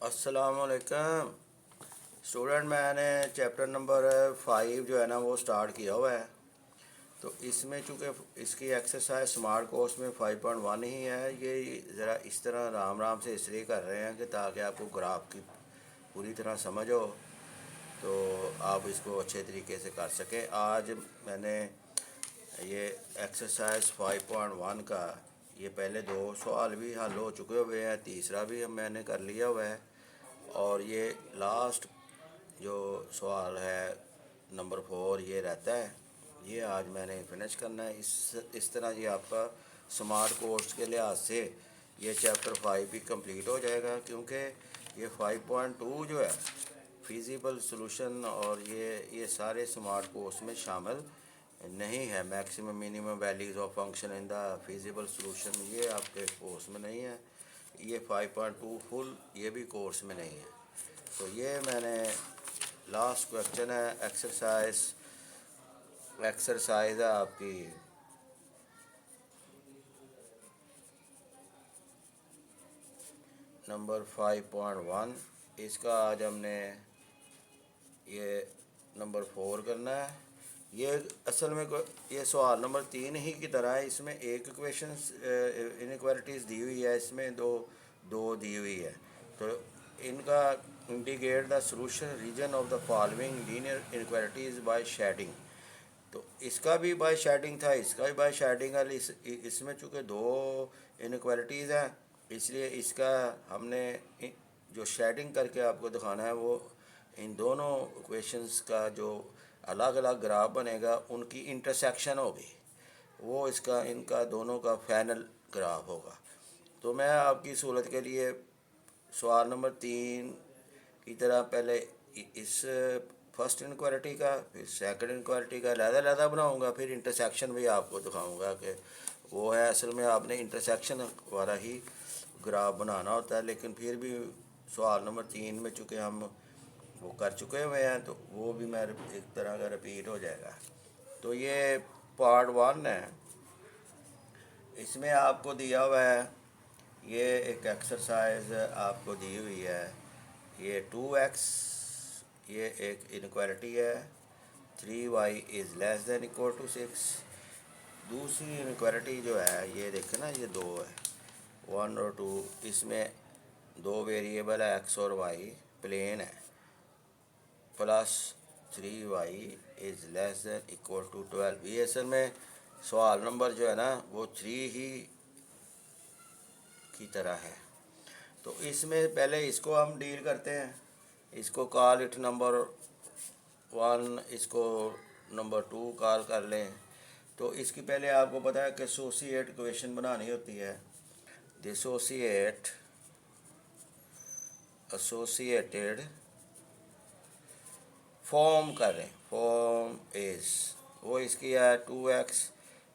अस्सलामुअलैकुम स्टूडेंट। मैंने chapter number 5 जो है ना वो स्टार्ट किया हुआ है। तो इसमें चूँकि इसकी एक्सरसाइज स्मार्ट कोर्स में 5.1 ही है, ये ज़रा इस तरह राम राम से इसलिए कर रहे हैं कि ताकि आपको ग्राफ की पूरी तरह समझ हो, तो आप इसको अच्छे तरीके से कर सकें। आज मैंने ये एक्सरसाइज 5.1 का ये पहले 2 सवाल भी हल हो चुके हुए हैं, तीसरा भी मैंने कर लिया हुआ है, और ये लास्ट जो सवाल है नंबर 4 ये रहता है। ये आज मैंने फिनिश करना है। इस तरह ये आपका स्मार्ट कोर्स के लिहाज से ये चैप्टर 5 भी कंप्लीट हो जाएगा, क्योंकि ये 5.2 जो है फिजिबल सॉल्यूशन और ये सारे स्मार्ट कोर्स में शामिल नहीं है। Maximum minimum values of function in the feasible solution ये आपके कोर्स में नहीं है। ये 5.2 फुल ये भी कोर्स में नहीं है। तो ये मैंने लास्ट क्वेश्चन है, एक्सरसाइज है आपकी नंबर 5.1। इसका आज हमने ये नंबर 4 करना है। ये असल में ये सवाल नंबर 3 ही की तरह है। इसमें एक इक्वेशन इनइक्वालिटीज़ दी हुई है, इसमें दो दी हुई है। तो इनका indicate the solution region of the following linear inequalities by shading. तो इसका भी बाय शेडिंग था, इसका भी बाय शेडिंग है। इसमें चूँकि 2 इनइक्वालिटीज़ हैं, इसलिए इसका हमने जो शेडिंग करके आपको दिखाना है वो इन दोनों इक्वेशंस का जो अलग अलग ग्राफ बनेगा उनकी इंटरसेक्शन होगी, वो इसका इनका दोनों का फाइनल ग्राफ होगा। तो मैं आपकी सहूलत के लिए सवाल नंबर 3 की तरह पहले इस फर्स्ट इनक्वालिटी का, फिर सेकंड इनक्वालिटी का लहदा बनाऊंगा, फिर इंटरसेक्शन भी आपको दिखाऊंगा कि वो है। असल में आपने इंटरसेक्शन वाला ही ग्राफ बनाना होता है, लेकिन फिर भी सवाल नंबर 3 में चूँकि हम वो कर चुके हुए हैं तो वो भी मैं एक तरह का रिपीट हो जाएगा। तो ये पार्ट 1 है। इसमें आपको दिया हुआ है, ये एक एक्सरसाइज आपको दी हुई है। ये 2x ये एक इनक्वालिटी है, 3y is less than equal to 6। दूसरी इनक्वालिटी जो है ये देखें ना, ये 2 है, 1 और 2। इसमें 2 वेरिएबल है, x और y, प्लेन है, plus 3y is less than equal to 12। ये असल में सवाल नंबर जो है ना वो 3 ही की तरह है। तो इसमें पहले इसको हम डील करते हैं। इसको कॉल इट नंबर 1, इसको नंबर 2 कॉल कर लें। तो इसकी पहले आपको पता है कि एसोसिएट इक्वेशन बनानी होती है। एसोसिएटेड फॉर्म करें, फॉर्म इज़ वो इसकी है 2x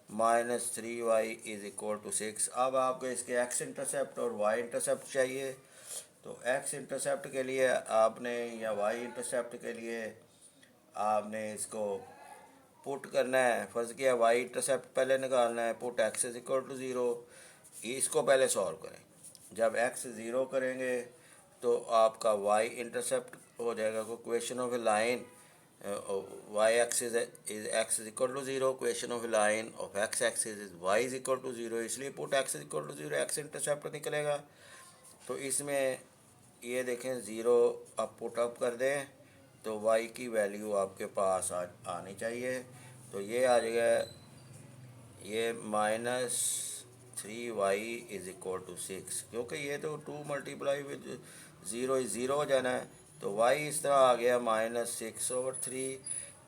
minus 3y is equal to 6। अब आपको इसके x इंटरसेप्ट और y इंटरसेप्ट चाहिए। तो x इंटरसेप्ट के लिए आपने या y इंटरसेप्ट के लिए आपने इसको पुट करना है। फर्ज किया y इंटरसेप्ट पहले निकालना है, put x is equal to 0। इसको पहले सॉल्व करें। जब x 0 करेंगे तो आपका y इंटरसेप्ट हो जाएगा को question of a line y axis is x is equal to 0, question of a line of x axis is y is equal to 0, इसलिए put x is equal to 0, x intercept निकलेगा। तो इसमें ये देखें 0 आप पुट अप कर दें तो y की वैल्यू आपके पास आनी चाहिए। तो ये आ जाएगा, ये -3y इज़ इक्वल टू 6, क्योंकि ये तो 2 मल्टीप्लाई विद 0 0 हो जाना है। तो y इस तरह आ गया -6/3,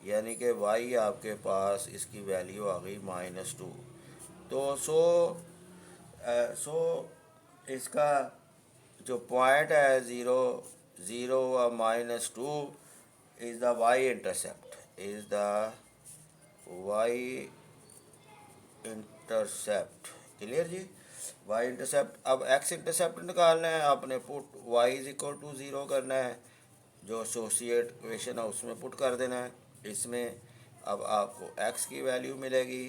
यानी कि y आपके पास इसकी वैल्यू आ गई -2। तो सो इसका जो पॉइंट है 0 0 और -2 is the y intercept, is the y intercept. Clear जी? y intercept. अब x इंटरसेप्ट निकालना है आपने, put y is equal to 0 करना है, जो एसोसिएट इक्वेशन है उसमें पुट कर देना है। इसमें अब आपको x की वैल्यू मिलेगी,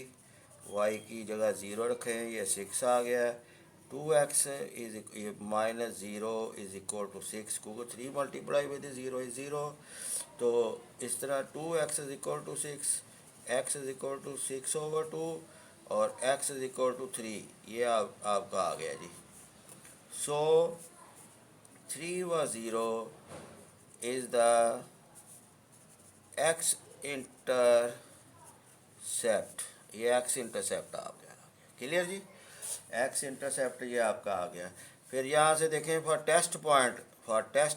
y की जगह 0 रखें, ये 6 आ गया है। 2x is minus zero is equal to 6, क्योंकि 3 multiply with zero is zero. तो इस तरह 2x is equal to 6, x is equal to 6/2 और x इज इक्वल टू 3। ये आपका आ गया जी। सो 3/0 इज़ द x इंटरसेप्ट। ये x इंटरसेप्ट आ गया। क्लियर जी? x इंटरसेप्ट ये आपका आ गया। फिर यहाँ से देखें फॉर टेस्ट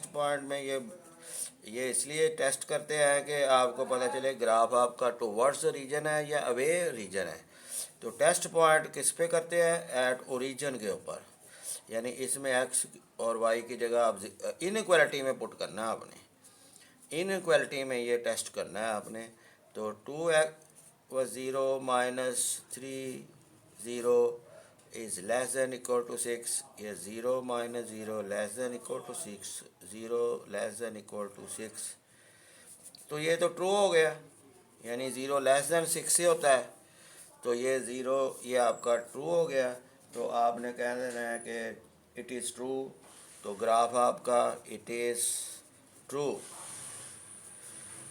पॉइंट में ये इसलिए टेस्ट करते हैं कि आपको पता चले ग्राफ आपका टुवर्ड्स रीजन है या अवे रीजन है। तो टेस्ट पॉइंट किस पे करते हैं? एट ओरिजिन के ऊपर, यानी इसमें x और y की जगह आप इनइक्वालिटी में पुट करना है आपने, इनइक्वालिटी में ये टेस्ट करना है आपने। तो 2x/0 minus 3/0 is less than equal to 6, ये 0 minus 0 less than equal to 6, 0 less than equal to 6। तो ये तो ट्रू हो गया, यानी 0 लेस दैन 6 से होता है, तो ये 0 ये आपका ट्रू हो गया। तो आपने कह देना है कि इट इज़ ट्रू। तो ग्राफ आपका इट इज़ ट्रू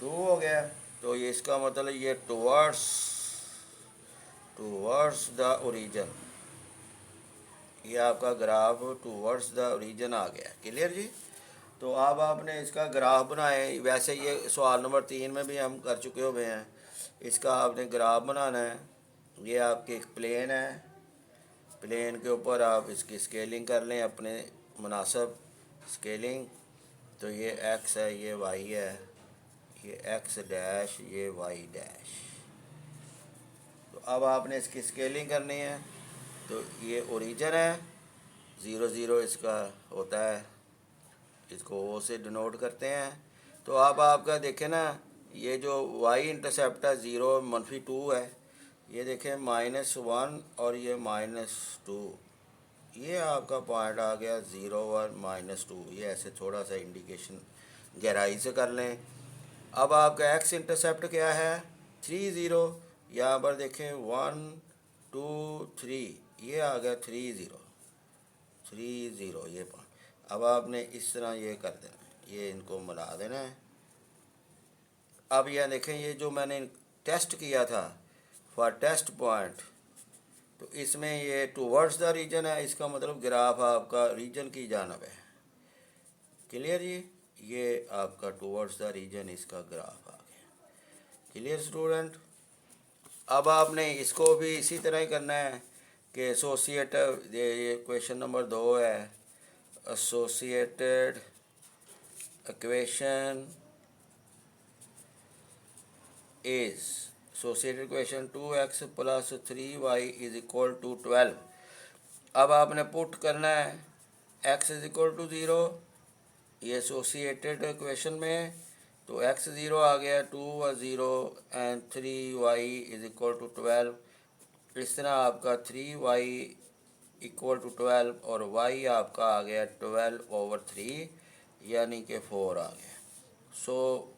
हो गया। तो ये इसका मतलब ये टुवर्ड्स द ओरिजिन, ये आपका ग्राफ टुवर्ड्स द ओरिजिन आ गया। क्लियर जी? तो अब आपने इसका ग्राफ बनाए। वैसे ये सवाल नंबर 3 में भी हम कर चुके हुए हैं। इसका आपने ग्राफ बनाना है। ये आपकी एक प्लेन है, प्लेन के ऊपर आप इसकी स्केलिंग कर लें अपने मुनासिब स्केलिंग। तो ये x है, ये y है, ये x डैश, ये y डैश। तो अब आपने इसकी स्केलिंग करनी है। तो ये ओरिजिन है, 0 0 इसका होता है, इसको ओ से डिनोट करते हैं। तो अब आपका देखें ना, ये जो y इंटरसेप्ट है 0 -2 है, ये देखें -1 और ये -2, ये आपका पॉइंट आ गया 0 1 -2। ये ऐसे थोड़ा सा इंडिकेशन गहराई से कर लें। अब आपका x इंटरसेप्ट क्या है? 3 0। यहाँ पर देखें 1 2 3, ये आ गया 3 0 ये पॉइंट। अब आपने इस तरह ये कर देना है, ये इनको मिला देना है। अब यह देखें, ये जो मैंने टेस्ट किया था फॉर टेस्ट पॉइंट, तो इसमें ये टुवर्ड्स द रीजन है, इसका मतलब ग्राफ आपका रीजन की जानब है। क्लियर जी? ये आपका टुवर्ड्स द रीजन इसका ग्राफ आ गया। Clear student? अब आपने इसको भी इसी तरह ही करना है कि एसोसिएटिव, ये क्वेश्चन नंबर 2 है, associated equation is associated equation 2x + 3y is equal to 12। अब आपने पुट करना है x इज इक्वल टू 0 ये एसोसिएटेड इक्वेशन में, तो x 0 आ गया, 2 व 0 and 3y is equal to 12। इस तरह आपका 3y इक्वल टू 12 और y आपका आ गया 12/3, यानी कि 4 आ गया। सो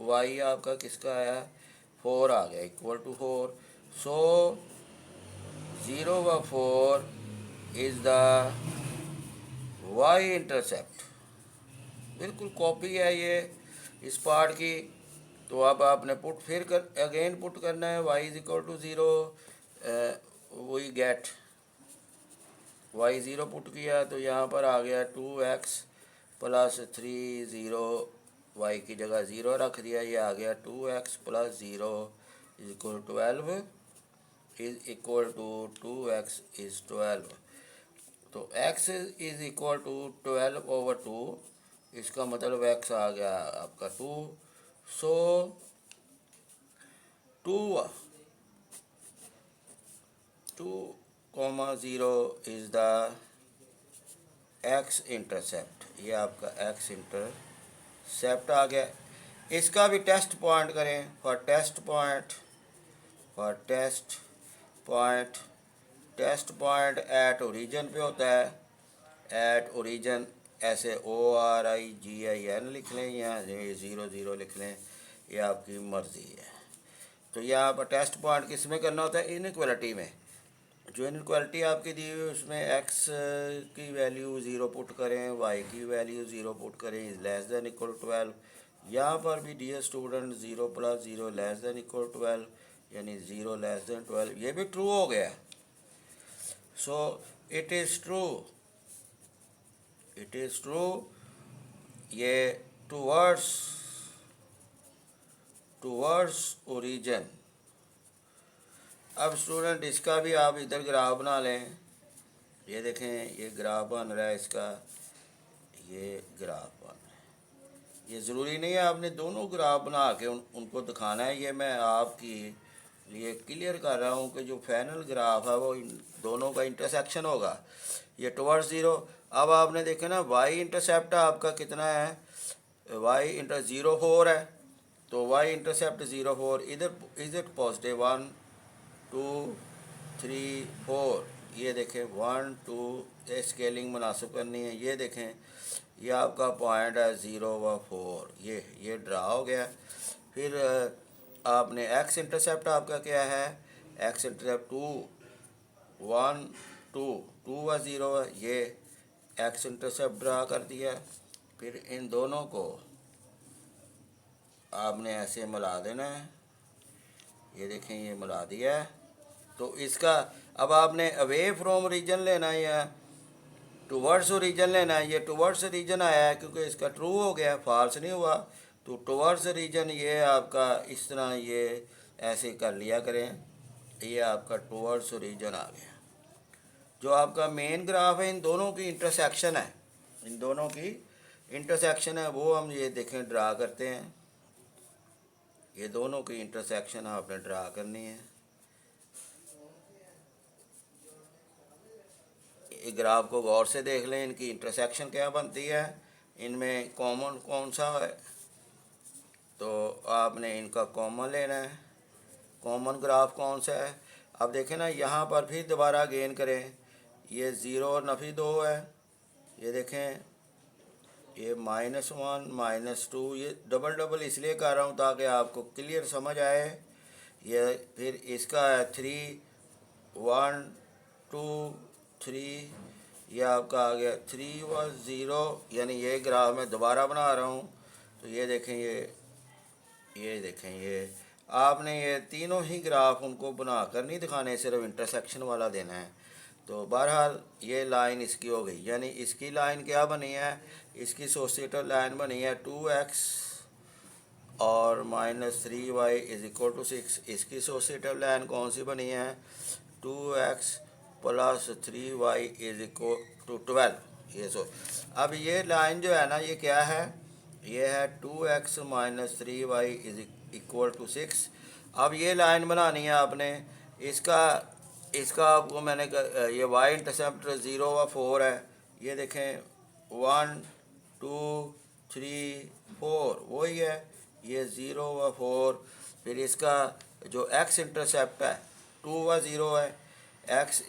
y आपका किसका आया? 4 आ गया, इक्वल टू 4। सो 0 व 4 इज़ द y इंटरसेप्ट। बिल्कुल कॉपी है ये इस पार्ट की। तो अब आपने अगेन पुट करना है y is equal to 0, we get y 0 put किया, तो यहाँ पर आ गया 2x + 3 0, y की जगह 0 रख दिया, ये आ गया 2x + 0 is equal 12 is equal to 2x is 12। तो x इज इक्वल टू 12/2, इसका मतलब x आ गया आपका 2। So 2,0 is the x intercept. ये आपका x इंटरसेप्ट आ गया। इसका भी टेस्ट पॉइंट करें। For test point at origin पे होता है, एट ओरिजिन ऐसे ORIGIN लिख लें या 0 0 लिख लें, ये आपकी मर्ज़ी है। तो यहाँ पर टेस्ट पॉइंट किस में करना होता है? इनइक्वालिटी में। जो इनक्वालिटी आपकी दी हुई है उसमें एक्स की वैल्यू ज़ीरो पुट करें, वाई की वैल्यू ज़ीरो पुट करें, इज़ लेस दैन इक्वल 12। यहाँ पर भी dear student zero plus zero less than equal 12 यानी ज़ीरो लेस दैन 12, ये भी ट्रू हो गया। So it is true, it is true, ये टूवर्ड्स ओरिजिन। अब स्टूडेंट इसका भी आप इधर ग्राफ बना लें। ये देखें ये ग्राफ बन रहा है इसका, ये ग्राफ बन रहा है। ये ज़रूरी नहीं है आपने दोनों ग्राफ बना के उनको दिखाना है, ये मैं आपकी लिए क्लियर कर रहा हूँ कि जो फाइनल ग्राफ है वो इन दोनों का इंटरसेक्शन होगा, ये टुवर्ड्स ज़ीरो। अब आपने देखा ना वाई इंटरसेप्ट आपका कितना है, वाई इंटर 0 4 है, तो वाई इंटरसेप्ट 0 4, इधर इज इट पॉजिटिव 1 2 3 4, ये देखें 1 2, स्केलिंग मुनासिब करनी है। ये देखें ये आपका पॉइंट है 0 व 4, ये ड्रा हो गया। फिर आपने एक्स इंटरसेप्ट आपका क्या है, एक्स इंटरसेप्ट 2 1 2 2 व 0 है, ये एक्स इंटरसेप्ट ड्रा कर दिया। फिर इन दोनों को आपने ऐसे मिला देना है, ये देखें ये मिला दिया है। तो इसका अब आपने अवे फ्रॉम रीजन लेना है या टुवर्ड्स रीजन लेना है। ये टुवर्ड्स रीजन आया है क्योंकि इसका ट्रू हो गया, फॉल्स नहीं हुआ। तो टुवर्ड्स रीजन ये आपका इस तरह ये ऐसे कर लिया करें, ये आपका टुवर्ड्स रीजन आ गया। जो आपका मेन ग्राफ है इन दोनों की इंटरसेक्शन है, इन दोनों की इंटरसेक्शन है, वो हम ये देखें ड्रा करते हैं। ये दोनों की इंटरसेक्शन आपने ड्रा करनी है। ये ग्राफ को गौर से देख लें, इनकी इंटरसेक्शन क्या बनती है, इनमें कॉमन कौन सा है, तो आपने इनका कॉमन लेना है। कॉमन ग्राफ कौन सा है, अब देखें ना यहाँ पर फिर दोबारा गेन करें, ये 0 और नफी 2 है, ये देखें ये -1 -2, ये डबल डबल इसलिए कर रहा हूँ ताकि आपको क्लियर समझ आए। ये फिर इसका है 3 1 2 3, ये आपका आ गया 3 व 0, यानी ये ग्राफ मैं दोबारा बना रहा हूँ। तो ये देखें ये देखें ये आपने ये तीनों ही ग्राफ उनको बना कर नहीं दिखाने, सिर्फ इंटरसेक्शन वाला देना है। तो बहरहाल ये लाइन इसकी हो गई, यानी इसकी लाइन क्या बनी है, इसकी एसोसिएटिव लाइन बनी है 2x और -3y इज इक्वल टू 6। इसकी एसोसिएटिव लाइन कौन सी बनी है, 2x plus 3y is equal to 12। ये अब ये लाइन जो है ना ये क्या है, ये है 2x - 3y is equal to 6। अब ये लाइन बनानी है आपने, इसका आपको मैंने ये वाई इंटरसेप्ट 0 व 4 है, ये देखें 1 2 3 4 वही है, ये 0 व 4। फिर इसका जो एक्स इंटरसेप्ट है 2 व 0 है, एक्स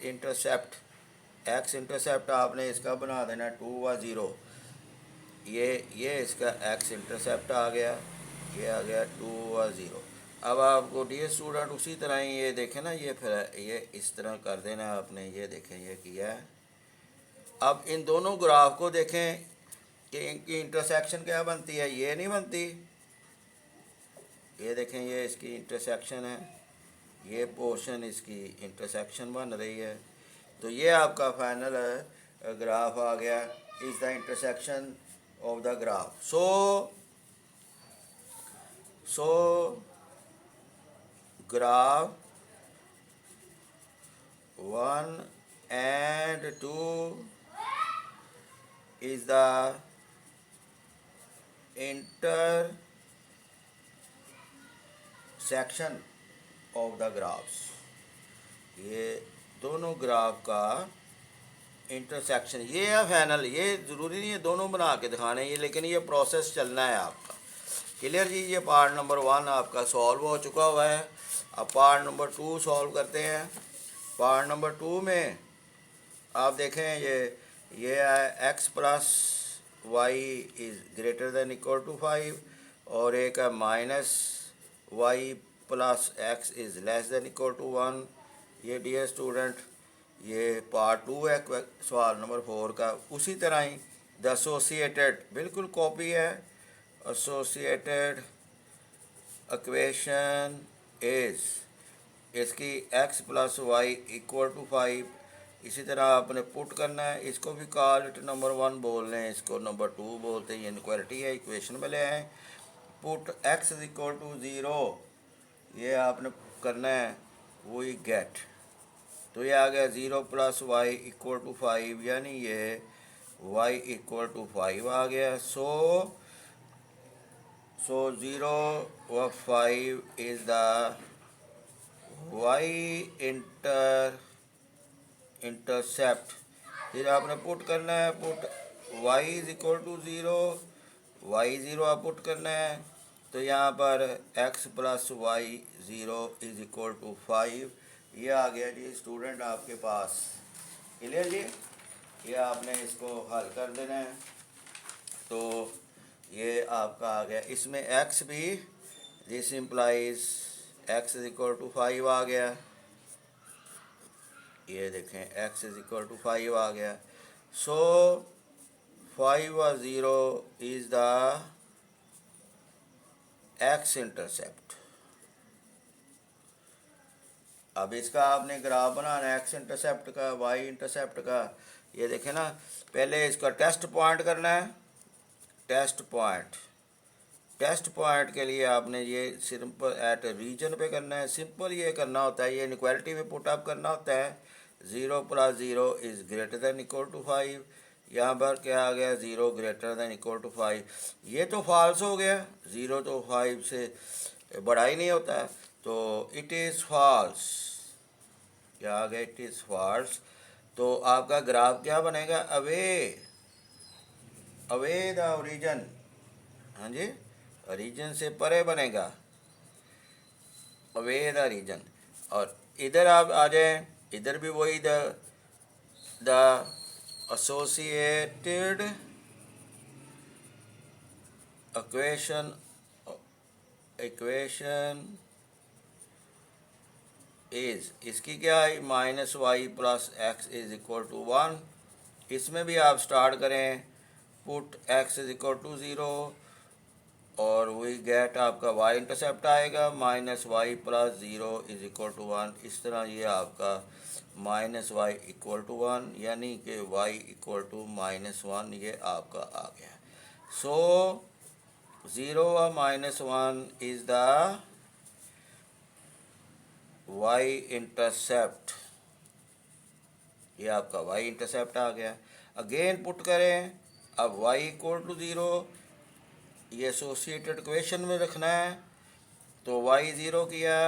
इंटरसेप्ट आपने इसका बना देना 2 व 0, ये इसका एक्स इंटरसेप्ट आ गया, ये आ गया 2 व 0। अब आपको डियर स्टूडेंट उसी तरह ही ये देखें ना, ये फिर ये इस तरह कर देना आपने, ये देखें ये किया है। अब इन दोनों ग्राफ को देखें कि इनकी इंटरसेक्शन क्या बनती है, ये नहीं बनती। ये देखें ये इसकी इंटरसेक्शन है, ये पोर्शन इसकी इंटरसेक्शन बन रही है। तो ये आपका फाइनल ग्राफ आ गया, is the intersection of the graph. So graph 1 and 2 is the intersection of the graphs। ये दोनों ग्राफ का इंटरसेक्शन ये है फाइनल। ये ज़रूरी नहीं है दोनों बना के दिखाने ये, लेकिन ये प्रोसेस चलना है आपका। क्लियर जी। ये पार्ट नंबर 1 आपका सॉल्व हो चुका हुआ है। अब पार्ट नंबर 2 सॉल्व करते हैं। पार्ट नंबर 2 में आप देखें ये है x plus y is greater than equal to 5 और एक है -y plus x is less than equal to 1। ये डियर स्टूडेंट ये पार्ट 2 है सवाल नंबर 4 का। उसी तरह ही द एसोसिएटेड बिल्कुल कॉपी है। एसोसिएटेड इक्वेशन इज, इसकी x plus y equal to 5। इसी तरह आपने पुट करना है, इसको भी कॉल इट नंबर 1 बोल रहे हैं, इसको नंबर 2 बोलते हैं। ये इनक्वालिटी है, इक्वेशन में ले आए। Put x is equal to 0, ये आपने करना है, वही गेट। तो ये आ गया 0 प्लस वाई इक्वल टू 5, यानी ये y इक्वल टू 5 आ गया। सो 0 व 5 इज द y इंटरसेप्ट। फिर आपने पुट करना है, put y is equal to 0, y 0 आप पुट करना है। तो यहाँ पर x plus y 0 is equal to 5। ये आ गया जी स्टूडेंट आपके पास। क्लियर जी? ये आपने इसको हल कर देना है। तो ये आपका आ गया। इसमें x भी, this implies x is equal to 5 आ गया। ये देखें x इज इक्वल टू 5 आ गया। सो 5 व 0 इज द x इंटरसेप्ट। अब इसका आपने ग्राफ बनाना है x इंटरसेप्ट का, y इंटरसेप्ट का। ये देखें ना, पहले इसका टेस्ट पॉइंट करना है। टेस्ट पॉइंट के लिए आपने ये सिंपल एट रीजन पे करना है। सिंपल ये करना होता है, ये इनक्वालिटी में पुट अप करना होता है। 0 plus 0 is greater than equal to 5। यहाँ पर क्या आ गया, 0 ग्रेटर दैन इक्वल टू 5। ये तो फॉल्स हो गया, 0 तो 5 से बड़ा ही नहीं होता है, तो इट इज़ फॉल्स। क्या आ गया, इट इज़ फॉल्स। तो आपका ग्राफ क्या बनेगा, अवे द ओरिजन। हाँ जी, रीजन से परे बनेगा, अवे द रीजन। और इधर आप आ जाएं, इधर भी वही द एसोसिएटेड इक्वेशन इज, इसकी क्या है, minus y plus x is equal to 1। इसमें भी आप स्टार्ट करें, put x is equal to 0 और वही गेट आपका y इंटरसेप्ट आएगा, minus y plus 0 is equal to 1। इस तरह ये आपका माइनस वाई इक्वल टू 1, यानी कि y इक्वल टू -1, ये आपका आ गया। सो 0 व -1 इज द y इंटरसेप्ट। ये आपका y इंटरसेप्ट आ गया। अगेन पुट करें, अब y इक्वल टू 0, ये एसोसिएटेड इक्वेशन में रखना है। तो y 0 किया,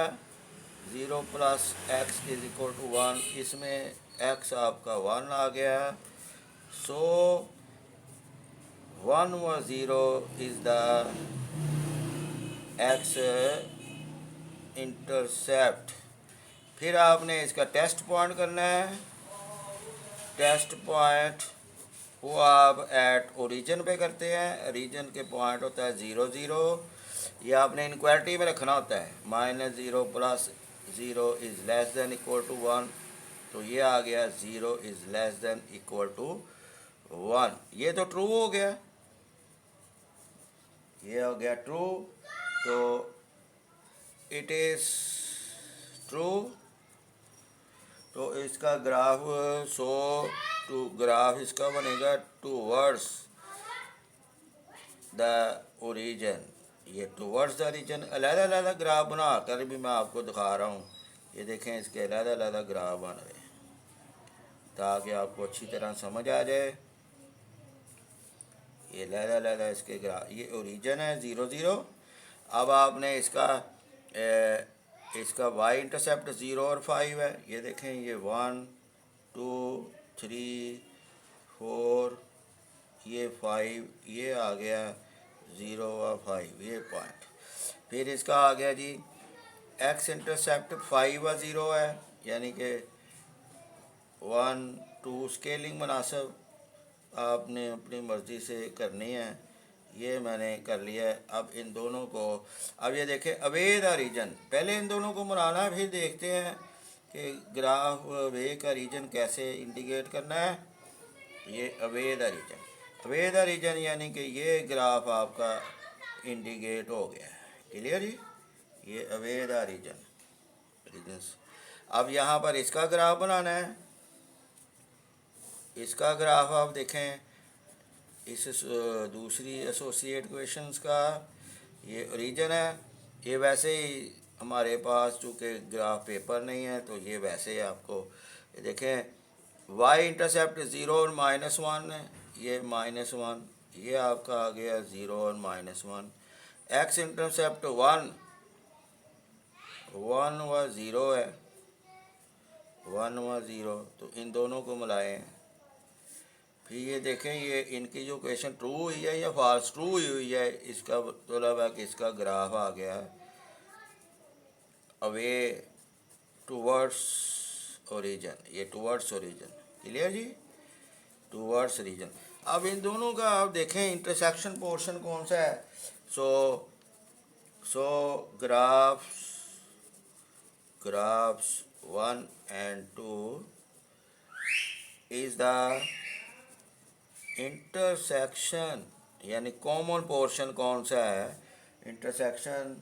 0 plus x is equal to 1, इसमें x आपका 1 आ गया। सो 1 व 0 इज द x इंटरसेप्ट। फिर आपने इसका टेस्ट पॉइंट करना है। टेस्ट पॉइंट वो आप एट ओरिजिन पे करते हैं। रीजन के पॉइंट होता है 0 0, ये आपने इनक्वालिटी में रखना होता है। -0 plus 0 is less than equal to 1, तो ये आ गया 0 is less than equal to 1। ये तो ट्रू हो गया, ये हो गया ट्रू। तो इट इज़ ट्रू। तो इसका ग्राफ ग्राफ इसका बनेगा टूवर्ड्स द ओरिजिन। ये टूवर्ड्स द रीजन अलग-अलग ग्राफ बना कर भी मैं आपको दिखा रहा हूँ। ये देखें, इसके अलग-अलग ग्राफ बन रहे हैं ताकि आपको अच्छी तरह समझ आ जाए। ये अलग-अलग इसके ग्राफ, ये ओरिजिन है 0 0। अब आपने इसका y इंटरसेप्ट 0 और 5 है। ये देखें, ये 1 2 3 4, ये 5, ये आ गया 0 और 5, ये पॉइंट। फिर इसका आ गया जी x इंटरसेप्ट 5 व 0 है, यानी कि 1 2 स्केलिंग मुनासिब आपने अपनी मर्ज़ी से करनी है। ये मैंने कर लिया है। अब इन दोनों को, अब ये देखें अवे द रीजन, पहले इन दोनों को बनाना है, फिर देखते हैं कि ग्राफ अवे का रीजन कैसे इंडिकेट करना है। ये away the region, away the region यानी कि ये ग्राफ आपका इंडिकेट हो गया है। क्लियर जी, ये अवे द रीजन रीजन्स। अब यहाँ पर इसका ग्राफ बनाना है। इसका ग्राफ आप देखें, इस दूसरी एसोसिएट इक्वेशंस का ये रीजन है। ये वैसे ही हमारे पास चूँकि ग्राफ पेपर नहीं है तो ये वैसे ही आपको ये देखें, वाई इंटरसेप्ट 0 और -1 है, ये -1, ये आपका आ गया 0 और -1। एक्स इंटरसेप्ट 1 व 0 है, 1 व 0, तो इन दोनों को मिलाएं। फिर ये देखें, ये इनकी जो क्वेश्चन ट्रू हुई है या फॉल्स ट्रू हुई है, इसका मतलब है कि इसका ग्राफ आ गया अवे टूवर्ड्स ओरिजिन, ये टूवर्ड्स ओरिजिन। क्लियर जी, टूवर्ड्स रीजन। अब इन दोनों का आप देखें इंटरसेक्शन पोर्शन कौन सा है। So graphs 1 and 2 is the intersection, यानी कॉमन पोर्शन कौन सा है, intersection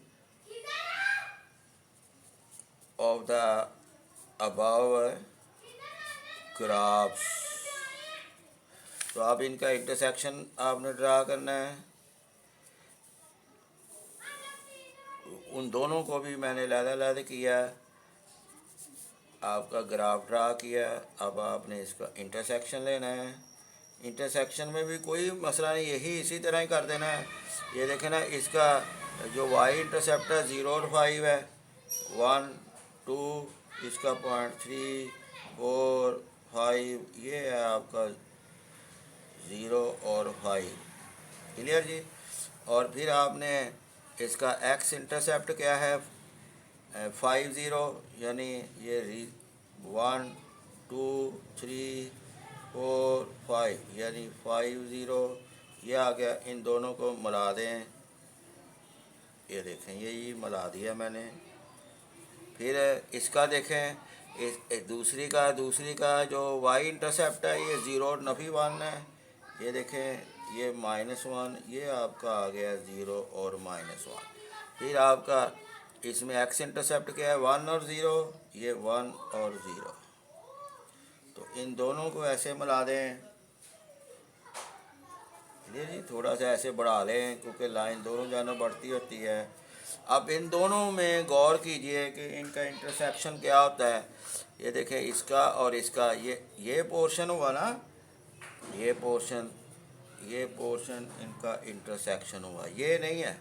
of the above graphs. तो आप इनका इंटरसेक्शन आपने ड्रा करना है। उन दोनों को भी मैंने अलग-अलग किया, आपका ग्राफ ड्रा किया। अब आपने इसका इंटरसेक्शन लेना है। इंटरसेक्शन में भी कोई मसला नहीं, यही इसी तरह ही कर देना है। ये देखें ना, इसका जो वाई इंटरसेप्ट है 0 और 5 है, 1 2, इसका 0.3 4 5, ये है आपका 0 और 5। क्लियर जी। और फिर आपने इसका एक्स इंटरसेप्ट क्या है 5 0, यानी ये 1 2 3 4 5, यानी 5 0, ये आ गया। इन दोनों को मिला दें, ये देखें यही मिला दिया मैंने। फिर इसका देखें, इस दूसरी का जो वाई इंटरसेप्ट है ये 0 और नफी 1 है, ये देखें ये -1, ये आपका आ गया 0 और -1। फिर आपका इसमें एक्स इंटरसेप्ट क्या है 1 और 0, ये 1 और 0। तो इन दोनों को ऐसे मिला दें। ये जी थोड़ा सा ऐसे बढ़ा लें क्योंकि लाइन दोनों जानों बढ़ती होती है। अब इन दोनों में गौर कीजिए कि इनका इंटरसेक्शन क्या होता है। ये देखें, इसका और इसका ये पोर्शन हुआ ना, ये पोर्शन इनका इंटरसेक्शन हुआ, ये नहीं है,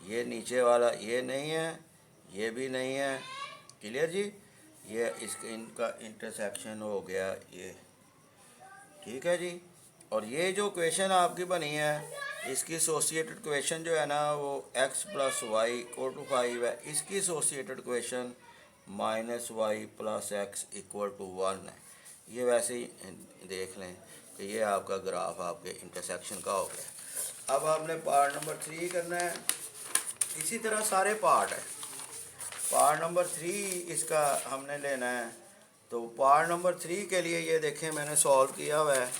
ये नीचे वाला ये नहीं है, ये भी नहीं है। क्लियर जी, ये इसका इनका इंटरसेक्शन हो गया ये। ठीक है जी। और ये जो क्वेश्चन आपकी बनी है, इसकी एसोसिएटेड क्वेश्चन जो है ना वो x + y = 5 है। इसकी एसोसिएटेड क्वेश्चन -y + x = 1 है। ये वैसे ही देख लें कि ये आपका ग्राफ आपके इंटरसेक्शन का हो गया। अब आपने पार्ट नंबर 3 करना है। इसी तरह सारे पार्ट है। पार्ट नंबर 3 इसका हमने लेना है। तो पार्ट नंबर 3 के लिए ये देखें मैंने सॉल्व किया हुआ है।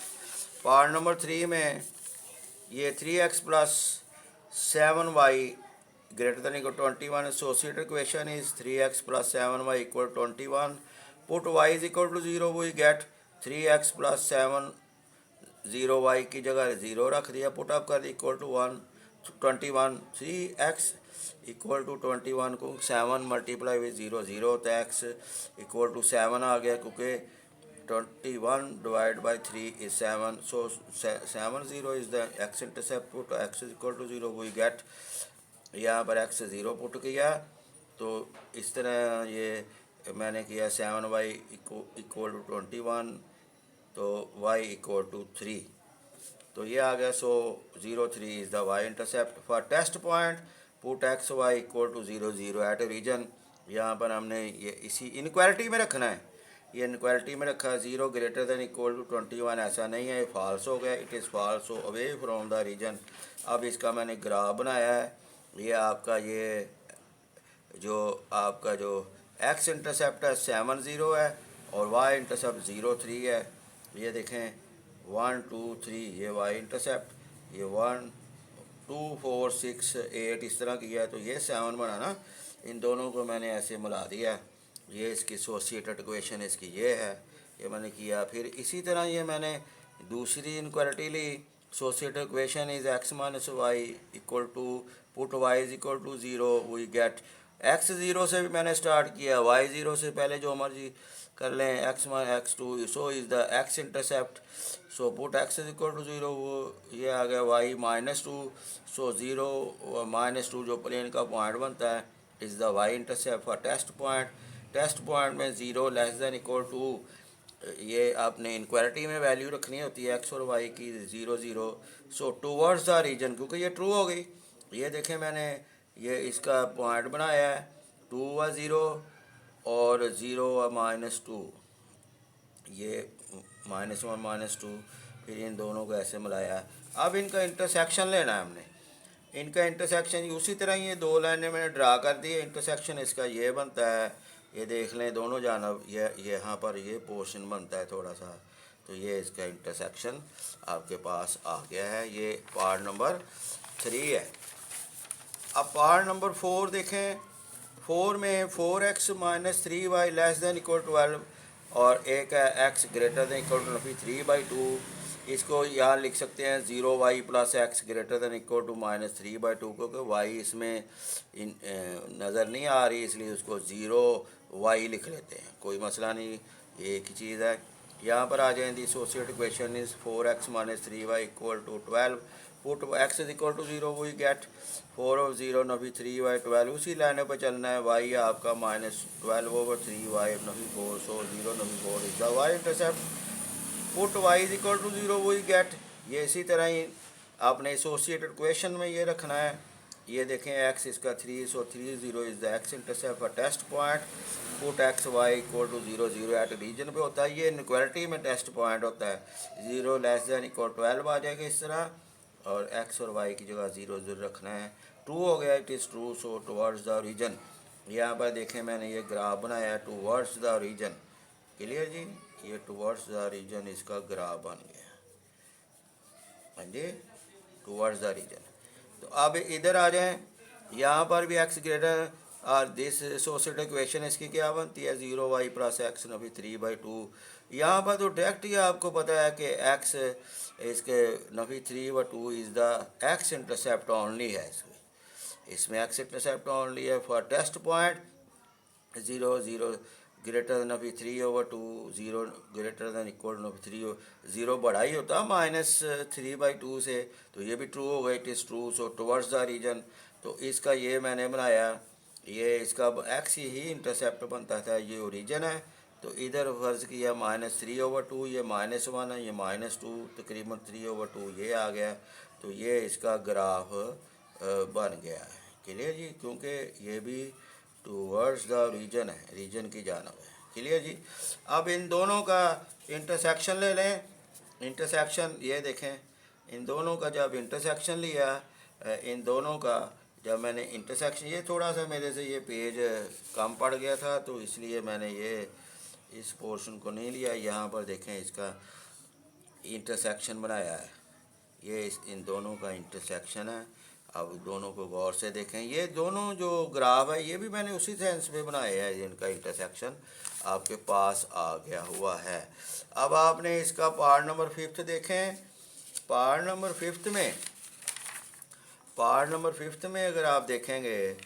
पार्ट नंबर 3 में ये 3x + 7y > 21 associated equation is 3x + 7y = 21। Put y = 0, we get 3x + 7 0y की जगह 0 रख दिया, पुट अप कर दी = 21। 3x = 21 को 7 × 0 0 होता है, x = 7 आ गया क्योंकि 21 / 3 is 7, so 7 0 is the x intercept. Put x = 0, we get, यहाँ पर x 0 पुट किया तो इस तरह ये मैंने किया 7y = 21, तो y = 3, तो ये आ गया। सो 0 3 is the y intercept. For test point put x y = 0 0 at reason. यहाँ पर हमने ये इसी इनक्वालिटी में रखना है, ये इनक्वालिटी में रखा 0 > = 21, ऐसा नहीं है, ये फॉल्स हो गया, it is false, so away from the region. अब इसका मैंने ग्राफ बनाया है। ये आपका ये जो आपका जो एक्स इंटरसेप्ट है 7 0 है और वाई इंटरसेप्ट 0 3 है। ये देखें 1 2 3 ये वाई इंटरसेप्ट, ये 1 2 4 6 8 इस तरह किया, तो ये 7 बना ना। इन दोनों को मैंने ऐसे मिला दिया, ये इसकी एसोसिएटेड इक्वेशन इसकी ये है, ये मैंने किया। फिर इसी तरह ये मैंने दूसरी इनक्वालिटी ली, associated equation is x minus y equal to put y is equal to 0, we get x 0 से भी मैंने स्टार्ट किया, वाई 0 से पहले जो मर्जी कर लें, x x 2, so is the x intercept, so put x is equal to 0, वो ये आ गया वाई -2, सो 0 -2 जो प्लेन का पॉइंट बनता है is the y intercept for test point में 0 लेस दैन इक्वल टू, ये आपने इनक्वालिटी में वैल्यू रखनी होती है एक्स और वाई की 0 0, सो टूवर्ड्स द रीजन, क्योंकि ये ट्रू हो गई। ये देखें मैंने ये इसका पॉइंट बनाया है 2 व 0 और 0 व -2, ये -1 -2, फिर इन दोनों को ऐसे मिलाया। अब इनका इंटरसेक्शन लेना है हमने, इनका इंटरसेक्शन उसी तरह ये दो लाइनें मैंने ड्रा कर दी, इंटरसेक्शन इसका ये बनता है, ये देख लें दोनों जानब, ये यहाँ पर ये पोर्शन बनता है थोड़ा सा, तो ये इसका इंटरसेक्शन आपके पास आ गया है। ये पार्ट नंबर 3 है। अब पार्ट नंबर 4 देखें, 4 में 4x - 3y less than equal 12 और एक है x greater than equal to 3/2, इसको यहाँ लिख सकते हैं 0y + x greater than equal to -3/2, क्योंकि y इसमें नज़र नहीं आ रही इसलिए उसको 0y लिख लेते हैं, कोई मसला नहीं, एक ही चीज़ है। यहाँ पर आ जाए the associated equation is 4x - 3y equal to 12, put x is equal to 0, we get 4 और 0 नफी 3y 12, उसी लाइन पर चलना है। y आपका -12/3y नफी 4, सो 0 नफी 4 is the y intercept, put y is equal to 0, we get, ये इसी तरह ही आपने एसोसिएटेड इक्वेशन में ये रखना है। ये देखें x इसका 3, so 3 0 is the x intercept for test point, put x y equal to 0 0 at region पे होता है, ये इनक्वालिटी में टेस्ट पॉइंट होता है, 0 लेस दैन इक्वल 12 आ जाएगा इस तरह, और x और y की जगह 0 0 रखना है। ट्रू हो गया, it is true, so towards the region. यहाँ पर देखें मैंने ये ग्राफ बनाया है टुवर्ड्स द रीजन, क्लियर जी, ये टुवर्ड्स द रीजन इसका ग्राफ बन गया, हाँ जी, टुवर्ड्स द रीजन। तो अब इधर आ जाएं, यहाँ पर भी x ग्रेटर और दिस एसोसिएटेड इक्वेशन इसकी क्या बनती है 0y + x नफी 3/2। यहाँ पर तो डायरेक्ट ही आपको पता है कि x इसके नफी 3/2 is the x intercept only है, इसमें x इंटरसेप्ट ओनली है for test point 0 0 greater than नफी 3/2, 0 ग्रेटर दैन इक्वल नफी 3, 0 बड़ा ही होता -3/2 से, तो ये भी ट्रू हो गया, it is true, so towards the region. तो इसका ये मैंने बनाया, ये इसका x ही इंटरसेप्ट बनता था, ये ओरिजिन है, तो इधर फर्ज किया -3/2, ये -1 है, ये -2, तकरीबन 3/2 ये आ गया, तो ये इसका ग्राफ बन गया है, क्लियर जी, क्योंकि ये भी टूवर्ड्स द रीजन है, रीजन की जानब है, क्लियर जी। अब इन दोनों का इंटरसेक्शन ले लें, इंटरसेक्शन ये देखें, इन दोनों का जब इंटरसेक्शन लिया, इन दोनों का जब मैंने इंटरसेक्शन, ये थोड़ा सा मेरे से ये पेज कम पड़ गया था, तो इसलिए मैंने ये इस पोर्शन को नहीं लिया। यहाँ पर देखें इसका इंटरसेक्शन बनाया है, ये इन दोनों का इंटरसेक्शन है। अब दोनों को गौर से देखें, ये दोनों जो ग्राफ है ये भी मैंने उसी सेंस में बनाया है, इनका इंटरसेक्शन आपके पास आ गया हुआ है। अब आपने इसका पार्ट नंबर 5 देखें, पार्ट नंबर 5 में अगर आप देखेंगे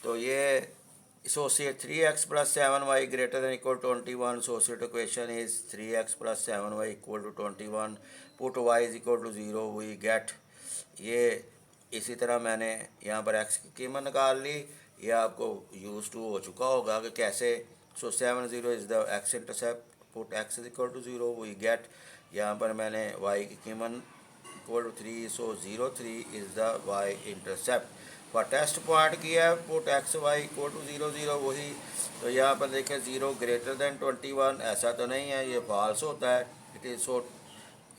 तो ये associate 3x + 7y greater than equal 21, associate equation is 3x + 7y equal to 21, put y is equal to 0, we get, ये इसी तरह मैंने यहाँ पर x की कीमत निकाल ली, ये आपको यूज टू हो चुका होगा कि कैसे, so 7 0 is the x intercept, put x is equal to 0, we get, यहाँ पर मैंने y की कीमत equal to 3, so 0 3 is the y intercept for test point किया है, put x y equal to 0 0 वही, तो यहाँ पर देखें 0 ग्रेटर दैन 21, ऐसा तो नहीं है, ये फॉल्स होता है, इट इज़, सो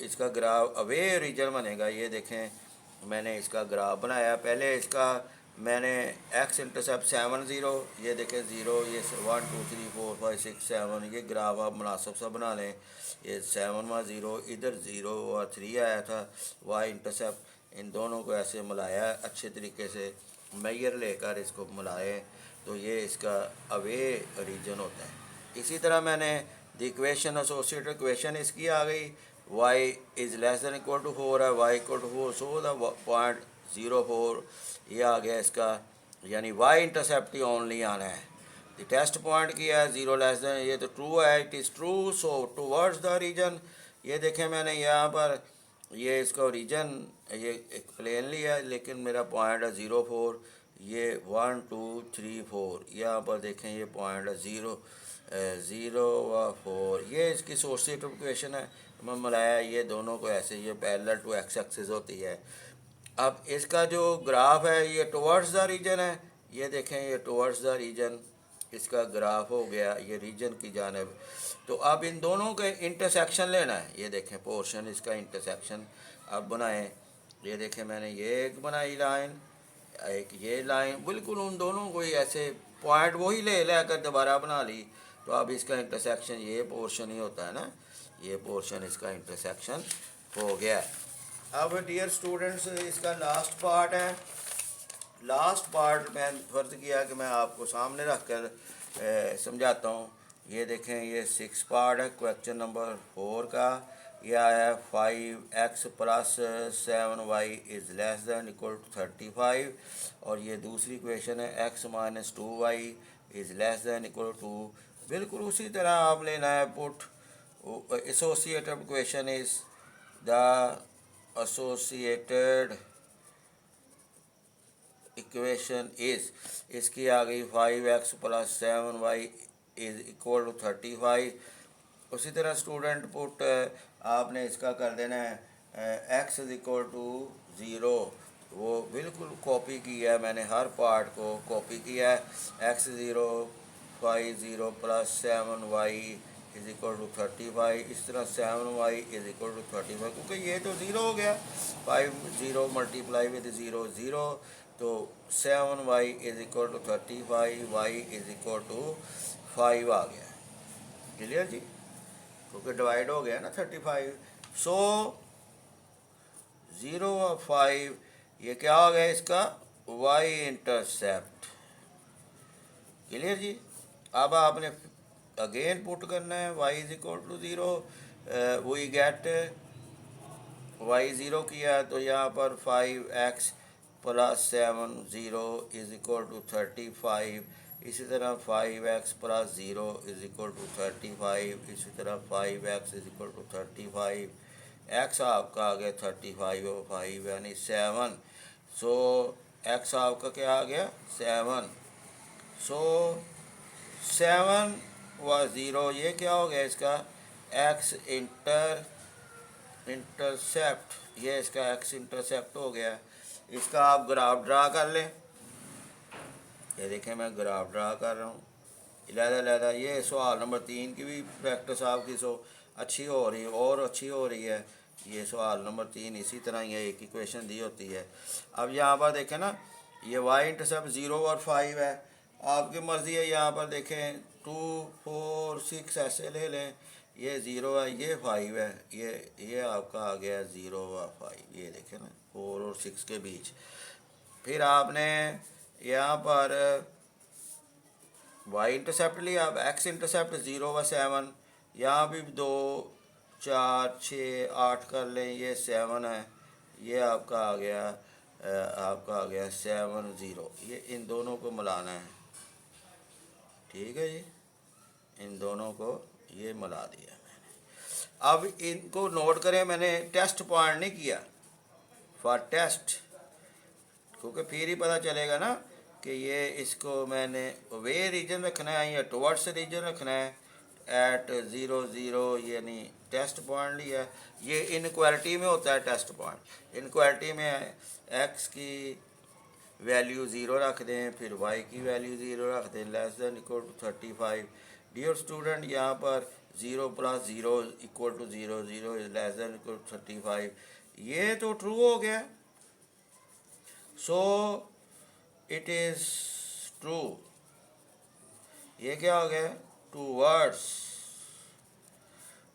इसका ग्राफ अवे रीजन बनेगा। ये देखें मैंने इसका ग्राफ बनाया, पहले इसका मैंने एक्स इंटरसेप्ट 7 0, ये देखें 0, ये 1 2 3 4 5 6 7, ये ग्राफ आप मुनासिब सा बना लें। ये 7 व 0, इधर 0 और 3 आया था। वाई इंटरसेप्ट इन दोनों को ऐसे मिलाया अच्छे तरीके से, मेजर लेकर इसको मिलाएं तो ये इसका अवे रीजन होता है। इसी तरह मैंने द इक्वेशन एसोसिएटेड इक्वेशन इसकी आ गई, y is less than equal to 4 है, y equal to 4, so the point 0 4 ये आ गया इसका, यानी y इंटरसेप्ट ही ओनली आना है। द टेस्ट पॉइंट किया है 0 लेस दैन, ये तो ट्रू है, it is true, so towards the region. ये देखें मैंने यहाँ पर ये इसका रीजन ये एक प्लेनली है, लेकिन मेरा पॉइंट है 0 4, ये 1 2 3 4, यहाँ पर देखें ये पॉइंट है 0 0 व 4, ये इसकी एसोसिएटिव इक्वेशन है। मैं मिलाया ये दोनों को ऐसे, ये पैरेलल टू एक्स एक्सिस होती है। अब इसका जो ग्राफ है ये टुवर्ड्स द रीजन है, ये देखें ये टुवर्ड्स द रीजन इसका ग्राफ हो गया, ये रीजन की जानिब। तो अब इन दोनों के इंटरसेक्शन लेना है, ये देखें पोर्शन इसका इंटरसेक्शन अब बनाएं। ये देखें मैंने ये एक बनाई लाइन, एक ये लाइन, बिल्कुल उन दोनों को ही ऐसे पॉइंट वही ले कर दोबारा बना ली। तो अब इसका इंटरसेक्शन ये पोर्शन ही होता है ना, ये पोर्शन इसका इंटरसेक्शन हो गया। अब डियर स्टूडेंट्स इसका लास्ट पार्ट है। लास्ट पार्ट मैं फ़र्ज़ किया कि मैं आपको सामने रख कर समझाता हूँ। ये देखें ये 6 पार्ट है क्वेश्चन नंबर 4 का। यह है 5x plus 7y is less than equal to 35, और ये दूसरी इक्वेशन है x minus 2y is less than equal to. बिल्कुल उसी तरह आप लेना है put associated equation is the associated equation is, इसकी आ गई 5x plus 7y is equal to 35। उसी तरह स्टूडेंट पुट आपने इसका कर देना है x इज़ इक्वल टू 0, वो बिल्कुल कॉपी किया है मैंने, हर पार्ट को कॉपी किया है। x 0 5 0 plus 7y is equal to 35, इस तरह 7y इज़ इक्वल टू 35, क्योंकि ये तो 0 हो गया, 5 0 मल्टीप्लाई विद 0 0, तो 7y is equal to 35, y is equal to 5 आ गया। क्लियर जी, क्योंकि डिवाइड हो गया ना 35। सो 0 और 5 ये क्या हो गया इसका y इंटरसेप्ट। क्लियर जी। अब आपने अगेन पुट करना है y is equal to 0, we get y 0 किया तो यहाँ पर 5x plus 7 0 is equal to 35, इसी तरह 5x plus 0 is equal to 35, इसी तरह 5x is equal to 35, x आपका आ गया 35 और 5 यानी 7, सो x आपका क्या आ गया 7, सो 7 व 0 ये क्या हो गया इसका x इंटरसेप्ट, ये इसका x इंटरसेप्ट हो गया। इसका आप ग्राफ ड्रा कर लें, ये देखें मैं ग्राफ ड्रा कर रहा हूँ लहदा। ये सवाल नंबर 3 की भी प्रैक्टिस आपकी अच्छी हो रही है और अच्छी हो रही है। ये सवाल नंबर 3 इसी तरह ये एक इक्वेशन दी होती है। अब यहाँ पर देखें ना, ये y इंटरसेप्ट 0 और 5 है, आपकी मर्ज़ी है। यहाँ पर देखें 2 4 6 ऐसे ले लें, ये 0 है ये 5 है, ये आपका आ गया 0 और 5, ये देखें ना 4 और 6 के बीच। फिर आपने यहाँ पर y इंटरसेप्ट लिया, अब x इंटरसेप्ट 0 व 7, यहाँ भी 2 4 6 8 कर लें, ये 7 है, ये आपका आ गया 7 0, ये इन दोनों को मिलाना है। ठीक है जी, इन दोनों को ये मिला दिया मैंने। अब इनको नोट करें, मैंने टेस्ट पॉइंट नहीं किया फॉर टेस्ट, क्योंकि फिर ही पता चलेगा ना कि ये इसको मैंने वे रीजन रखना है या टुवर्ड्स रीजन रखना है। एट 0 0 यानी टेस्ट पॉइंट लिया, ये इनक्वालिटी में होता है टेस्ट पॉइंट। इनक्वालिटी में x की वैल्यू 0 रख दें, फिर y की वैल्यू 0 रख दें, less than equal to 35। Dear student, यहाँ पर 0 plus 0 equal to 0 0 is less than equal to 35, ये तो ट्रू हो गया। So it is true. ये क्या हो गया?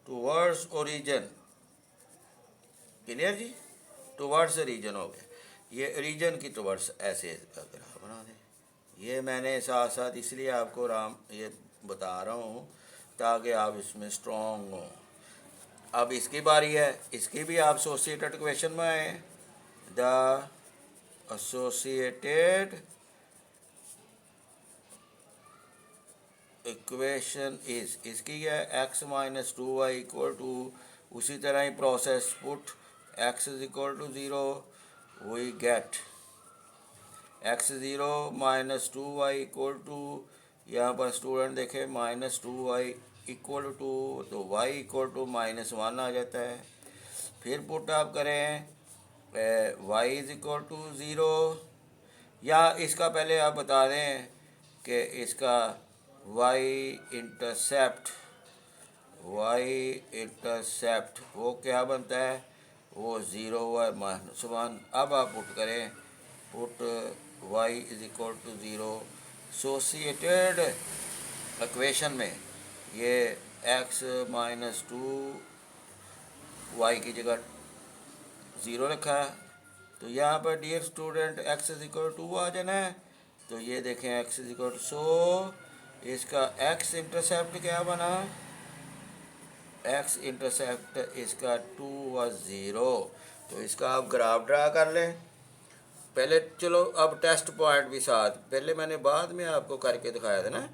Towards origin. क्लियर जी? टूवर्ड्स रीजन हो गया, ये रीजन की टूवर्ड्स ऐसे ग्राफ बना दें। ये मैंने साथ साथ इसलिए आपको ये बता रहा हूँ ताकि आप इसमें स्ट्रॉन्ग हों। अब इसकी बारी है, इसकी भी आप एसोसिएटेड इक्वेशन में आए। द एसोसिएटेड इक्वेशन इज, इसकी क्या है? X minus 2y equal to, उसी तरह ही process put x is equal to 0, we get x0 minus 2y equal to, यहाँ पर स्टूडेंट देखे माइनस 2y इक्वल टू, तो y इक्वल टू -1 आ जाता है। फिर पुट आप करें y इज इक्वल टू 0, या इसका पहले आप बता दें कि इसका y इंटरसेप्ट वो क्या बनता है? वो 0 है -1। अब आप पुट करें, put y is equal to 0 associated equation में, ये x माइनस 2y की जगह 0 रखा है, तो यहाँ पर dear student x is equal to आ जाना है। तो ये देखें x is equal to, so इसका x इंटरसेप्ट क्या बना? x इंटरसेप्ट इसका 2 व 0। तो इसका आप ग्राफ ड्रा कर लें पहले। चलो अब टेस्ट पॉइंट भी साथ, पहले मैंने बाद में आपको करके दिखाया था ना,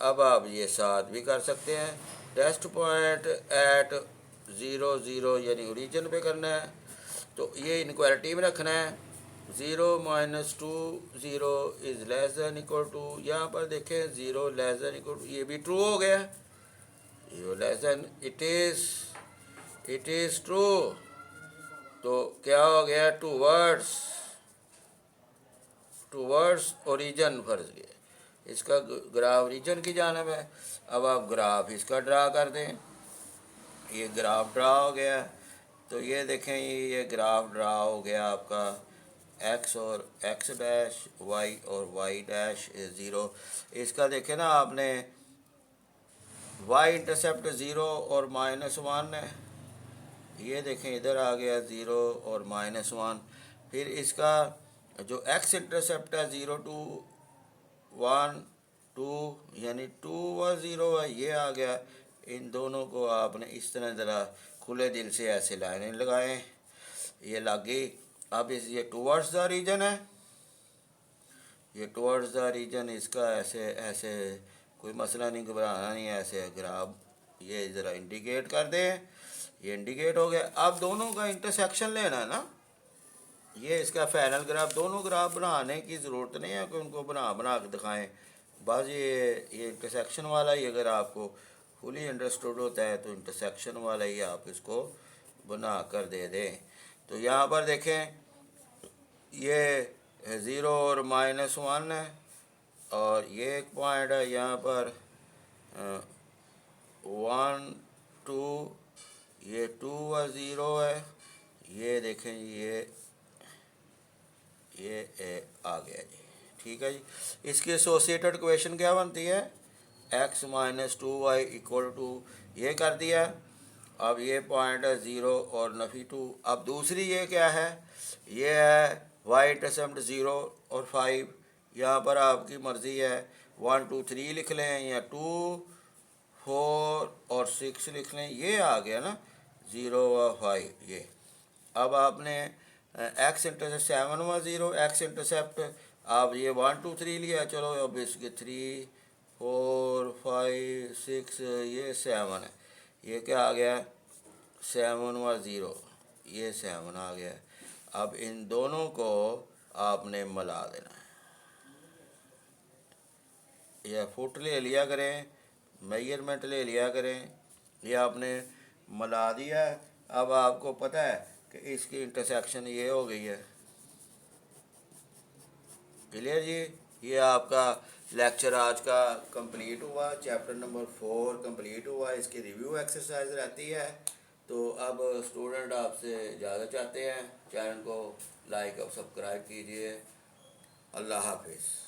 अब आप ये साथ भी कर सकते हैं। टेस्ट पॉइंट एट 0 0 यानी ओरिजिन पे करना है, तो ये इनक्वालिटी में रखना है। 0 minus 2 0 is less than equal to, यहाँ पर देखें 0 लेस दैन इक्वल टू, ये भी ट्रू हो गया। ये less than, it is true, तो क्या हो गया? टूवर्ड्स ओरिजिन फर्ज लिया, इसका ग्राफ ओरिजिन की जानब है। अब आप ग्राफ इसका ड्रा कर दें, ये ग्राफ ड्रा हो गया। तो ये देखें, ये ग्राफ ड्रा हो गया आपका x और x डैश, y और y डैश 0। इसका देखें ना आपने, y इंटरसेप्ट 0 और -1 है, ये देखें इधर आ गया 0 और -1। फिर इसका जो x इंटरसेप्ट है 0 to 1 2 यानी 2 व 0 है, ये आ गया। इन दोनों को आपने इस तरह ज़रा खुले दिल से ऐसे लाइनें लगाएं, ये लगी। अब ये टूवर्ड्स द रीजन है, ये टूवर्ड्स द रीजन, इसका ऐसे ऐसे कोई मसला नहीं, घबराना नहीं है, ऐसे ग्राफ ये ज़रा इंडिकेट कर दें, ये इंडिकेट हो गया। अब दोनों का इंटरसेक्शन लेना है ना, ये इसका फाइनल ग्राफ। दोनों ग्राफ बनाने की ज़रूरत नहीं है कि उनको बना के दिखाएं, बस ये इंटरसेक्शन वाला ही अगर आपको फुली अंडरस्टूड होता है तो इंटरसेक्शन वाला ही आप इसको बना कर दे दें। तो यहाँ पर देखें, ये 0 और -1 है, और ये एक पॉइंट है यहाँ पर 1 2, ये 2 व 0 है, ये देखें ये आ गया जी। ठीक है जी, इसकी एसोसिएटेड इक्वेशन क्या बनती है? x minus 2y equal to, ये कर दिया। अब ये पॉइंट है 0 और नफी 2। अब दूसरी ये क्या है? ये है y इंटरसेप्ट 0 और 5, यहाँ पर आपकी मर्ज़ी है 1 2 3 लिख लें या 2 4 और 6 लिख लें, ये आ गया ना 0 व 5 ये। अब आपने x इंटरसेप्ट 7 व 0, x इंटरसेप्ट आप ये 1 2 3 लिया, चलो अब इसके 3 4 5 6 ये 7 है, ये क्या आ गया? 7 व 0, ये 7 आ गया। अब इन दोनों को आपने मिला देना है, या फुट ले लिया करें, मेजरमेंट ले लिया करें, ये आपने मिला दिया है। अब आपको पता है कि इसकी इंटरसेक्शन ये हो गई है। क्लियर जी? ये आपका लेक्चर आज का कंप्लीट हुआ, चैप्टर नंबर 4 कंप्लीट हुआ। इसकी रिव्यू एक्सरसाइज रहती है। तो अब स्टूडेंट आपसे इजाज़त चाहते हैं, चैनल को लाइक और सब्सक्राइब कीजिए। अल्लाह हाफिज़।